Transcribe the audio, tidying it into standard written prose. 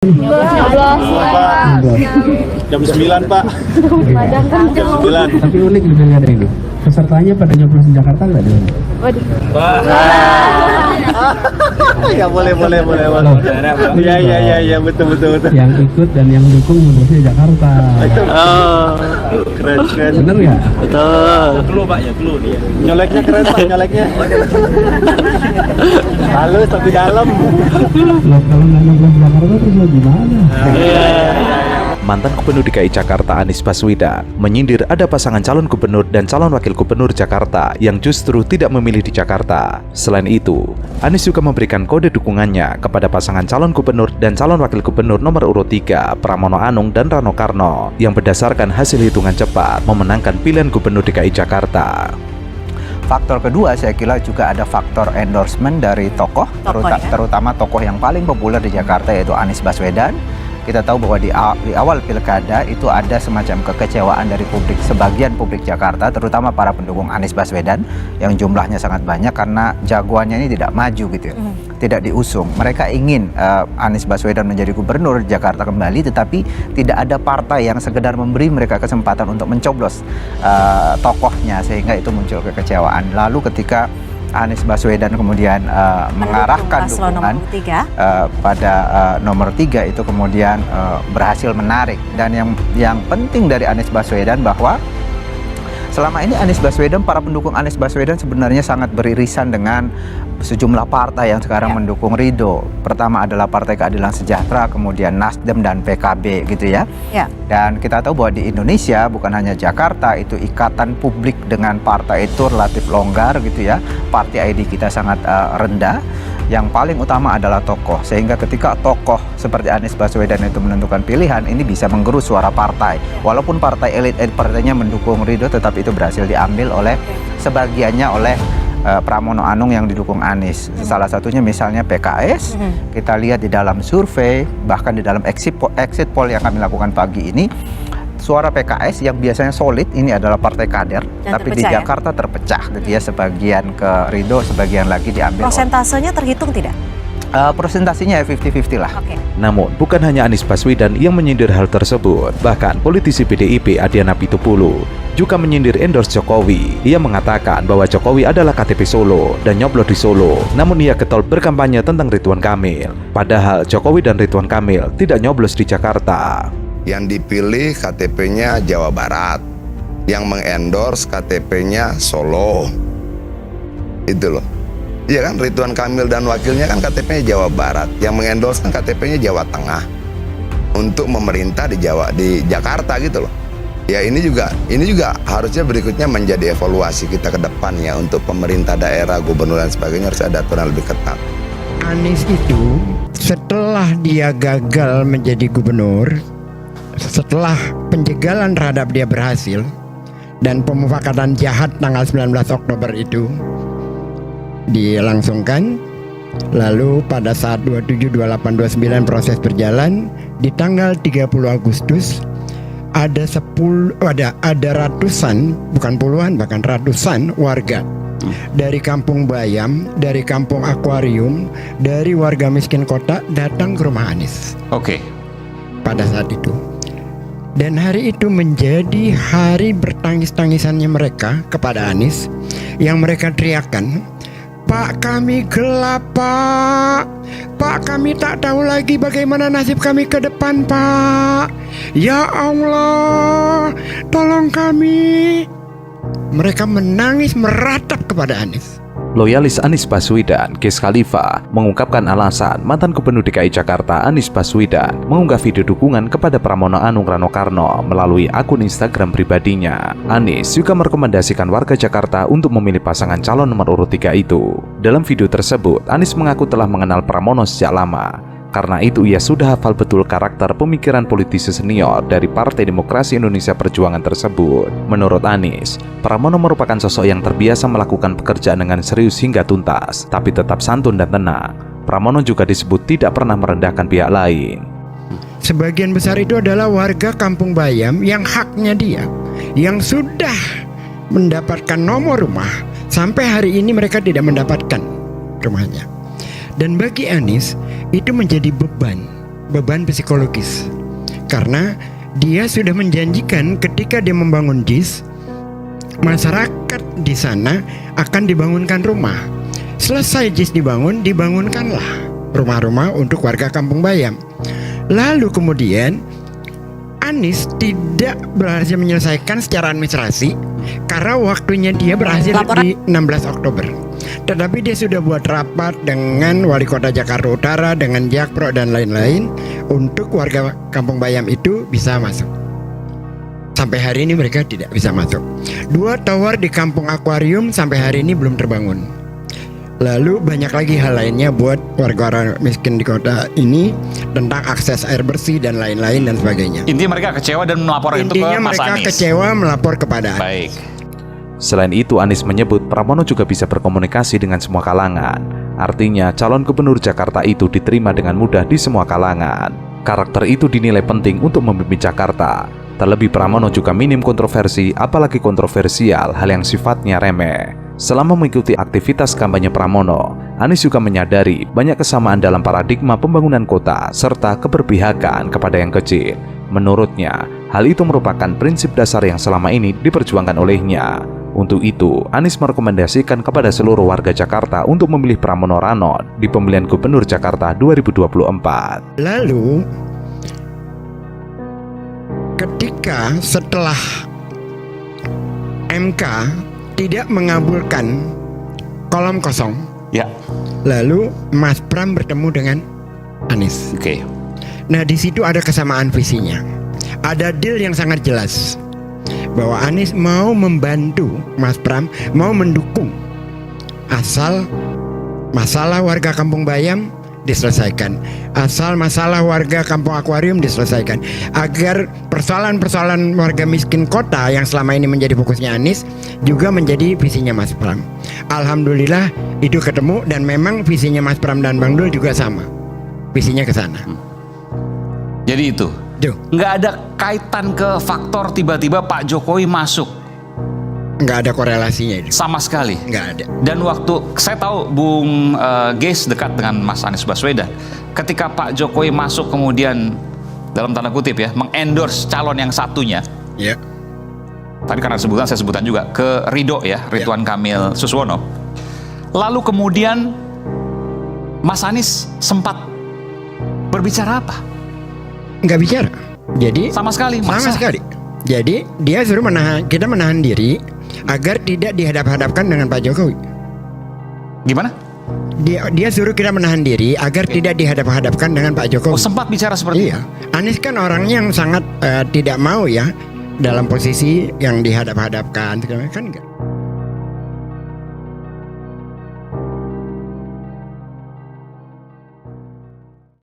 Pak. Jam 9 Pak. Jam 9. Tapi unik nih lihat ini. Pesertanya pada nyoblos di Jakarta nggak dia? Ya boleh. Iya betul. Yang ikut dan yang dukung nyoblosnya Jakarta. Oh, keren. Bener ya? Betul. Clue Pak ya, clue dia. Nyoleknya keren Pak, nyoleknya. Halus tapi dalam. Loh, kalau nggak nyoblos Jakarta terus lo gimana? Mantan Gubernur DKI Jakarta Anies Baswedan menyindir ada pasangan calon gubernur dan calon wakil gubernur Jakarta yang justru tidak memilih di Jakarta. Selain itu, Anies juga memberikan kode dukungannya kepada pasangan calon gubernur dan calon wakil gubernur nomor urut 3 Pramono Anung dan Rano Karno yang berdasarkan hasil hitungan cepat memenangkan pilihan gubernur DKI Jakarta. Faktor kedua saya kira juga ada faktor endorsement dari tokoh terutama tokoh yang paling populer di Jakarta yaitu Anies Baswedan. Kita tahu bahwa di awal pilkada itu ada semacam kekecewaan dari publik, sebagian publik Jakarta, terutama para pendukung Anies Baswedan yang jumlahnya sangat banyak karena jagoannya ini tidak maju gitu ya, tidak diusung. Mereka ingin Anies Baswedan menjadi gubernur Jakarta kembali, tetapi tidak ada partai yang sekedar memberi mereka kesempatan untuk mencoblos tokohnya, sehingga itu muncul kekecewaan. Lalu ketika Anies Baswedan kemudian mengarahkan dukungan pada nomor 3 itu kemudian berhasil menarik. Dan yang penting dari Anies Baswedan bahwa selama ini Anies Baswedan, para pendukung Anies Baswedan sebenarnya sangat beririsan dengan sejumlah partai yang sekarang mendukung Ridho. Pertama adalah Partai Keadilan Sejahtera, kemudian Nasdem dan PKB gitu ya. Dan kita tahu bahwa di Indonesia, bukan hanya Jakarta, itu ikatan publik dengan partai itu relatif longgar gitu ya. Party ID kita sangat rendah. Yang paling utama adalah tokoh, sehingga ketika tokoh seperti Anies Baswedan itu menentukan pilihan, ini bisa menggerus suara partai. Walaupun partai elit partainya mendukung Ridho, tetapi itu berhasil diambil oleh sebagiannya oleh Pramono Anung yang didukung Anies. Salah satunya misalnya PKS. Kita lihat di dalam survei, bahkan di dalam exit poll yang kami lakukan pagi ini, suara PKS yang biasanya solid ini adalah partai kader, tapi di Jakarta terpecah gitu ya, sebagian ke Ridho, sebagian lagi diambil. Prosentasenya terhitung tidak? Presentasinya ya 50-50 lah. Namun, bukan hanya Anies Baswedan yang menyindir hal tersebut. Bahkan politisi PDIP Adiana Pitupulu juga menyindir endorse Jokowi. Ia mengatakan bahwa Jokowi adalah KTP Solo dan nyoblos di Solo. Namun ia getol berkampanye tentang Ridwan Kamil. Padahal Jokowi dan Ridwan Kamil tidak nyoblos di Jakarta. Yang dipilih KTP-nya Jawa Barat, yang mengendorse KTP-nya Solo. Itu loh. Iya kan, Ridwan Kamil dan wakilnya kan KTP-nya Jawa Barat, yang mengendorse kan KTP-nya Jawa Tengah untuk memerintah di Jakarta gitu loh. Ya ini juga harusnya berikutnya menjadi evaluasi kita ke depan ya, untuk pemerintah daerah, gubernur dan sebagainya harus ada aturan lebih ketat. Anies itu setelah dia gagal menjadi gubernur, setelah penjegalan terhadap dia berhasil dan pemufakatan jahat tanggal 19 Oktober itu dilangsungkan, lalu pada saat 27, 28, 29 proses berjalan, di tanggal 30 Agustus ada ratusan, bukan puluhan, bahkan ratusan warga dari Kampung Bayam, dari Kampung Akuarium, dari warga miskin kota datang ke rumah Anies. Pada saat itu. Dan hari itu menjadi hari bertangis-tangisannya mereka kepada Anies, yang mereka teriakan, "Pak, kami gelap, Pak. Pak, kami tak tahu lagi bagaimana nasib kami ke depan, Pak. Ya Allah, tolong kami." Mereka menangis meratap kepada Anies. Loyalis Anies Baswedan, Ges Khalifa, mengungkapkan alasan mantan Gubernur DKI Jakarta Anies Baswedan mengunggah video dukungan kepada Pramono Anung Rano Karno melalui akun Instagram pribadinya. Anies juga merekomendasikan warga Jakarta untuk memilih pasangan calon nomor urut 3 itu. Dalam video tersebut, Anies mengaku telah mengenal Pramono sejak lama. Karena itu ia sudah hafal betul karakter pemikiran politisi senior dari Partai Demokrasi Indonesia Perjuangan tersebut. Menurut Anies, Pramono merupakan sosok yang terbiasa melakukan pekerjaan dengan serius hingga tuntas, tapi tetap santun dan tenang. Pramono juga disebut tidak pernah merendahkan pihak lain. Sebagian besar itu adalah warga Kampung Bayam yang haknya dia, yang sudah mendapatkan nomor rumah. Sampai hari ini mereka tidak mendapatkan rumahnya. Dan bagi Anies itu menjadi beban beban psikologis. Karena dia sudah menjanjikan ketika dia membangun JIS, masyarakat di sana akan dibangunkan rumah. Selesai JIS dibangun, dibangunkanlah rumah-rumah untuk warga Kampung Bayam. Lalu kemudian Anies tidak berhasil menyelesaikan secara administrasi karena waktunya dia berhasil di 16 Oktober. Tetapi dia sudah buat rapat dengan Wali Kota Jakarta Utara, dengan Jakpro dan lain-lain untuk warga Kampung Bayam itu bisa masuk. Sampai hari ini mereka tidak bisa masuk. 2 tower di Kampung Akuarium sampai hari ini belum terbangun. Lalu banyak lagi hal lainnya buat warga-warga miskin di kota ini tentang akses air bersih dan lain-lain dan sebagainya. Intinya mereka kecewa dan melapor itu ke Mas Anies. Intinya mereka kecewa melapor kepada Anies. Baik. Selain itu, Anies menyebut Pramono juga bisa berkomunikasi dengan semua kalangan. Artinya, calon gubernur Jakarta itu diterima dengan mudah di semua kalangan. Karakter itu dinilai penting untuk memimpin Jakarta. Terlebih Pramono juga minim kontroversi, apalagi kontroversial, hal yang sifatnya remeh. Selama mengikuti aktivitas kampanye Pramono, Anies juga menyadari banyak kesamaan dalam paradigma pembangunan kota serta keberpihakan kepada yang kecil. Menurutnya, hal itu merupakan prinsip dasar yang selama ini diperjuangkan olehnya. Untuk itu, Anies merekomendasikan kepada seluruh warga Jakarta untuk memilih Pramono Rano di pemilihan Gubernur Jakarta 2024. Lalu, ketika setelah MK tidak mengabulkan kolom kosong, Ya. lalu Mas Pram bertemu dengan Anies. Oke. Nah, di situ ada kesamaan visinya. Ada deal yang sangat jelas bahwa Anies mau membantu Mas Pram, mau mendukung asal masalah warga Kampung Bayam diselesaikan, asal masalah warga Kampung Akuarium diselesaikan, agar persoalan-persoalan warga miskin kota yang selama ini menjadi fokusnya Anies juga menjadi visinya Mas Pram. Alhamdulillah itu ketemu, dan memang visinya Mas Pram dan Bang Dul juga sama, visinya ke sana. Jadi itu Tuh, nggak ada kaitan ke faktor tiba-tiba Pak Jokowi masuk nggak ada korelasinya itu, sama sekali. nggak ada. Dan waktu saya tahu Bung Ges dekat dengan Mas Anies Baswedan, ketika Pak Jokowi masuk kemudian dalam tanda kutip ya mengendorse calon yang satunya, Ya, tadi karena sebutan saya sebutkan juga ke Ridho ya, Ridwan Kamil Suswono. Lalu kemudian Mas Anies sempat berbicara apa? nggak bicara. Jadi Sama sekali, sama masa? sekali. Jadi dia suruh kita menahan diri agar tidak dihadap-hadapkan dengan Pak Jokowi. Gimana? Dia suruh kita menahan diri agar tidak dihadap-hadapkan dengan Pak Jokowi. Oh, sempat bicara seperti Iya, Anies kan orangnya yang sangat tidak mau ya dalam posisi yang dihadap-hadapkan, kan enggak.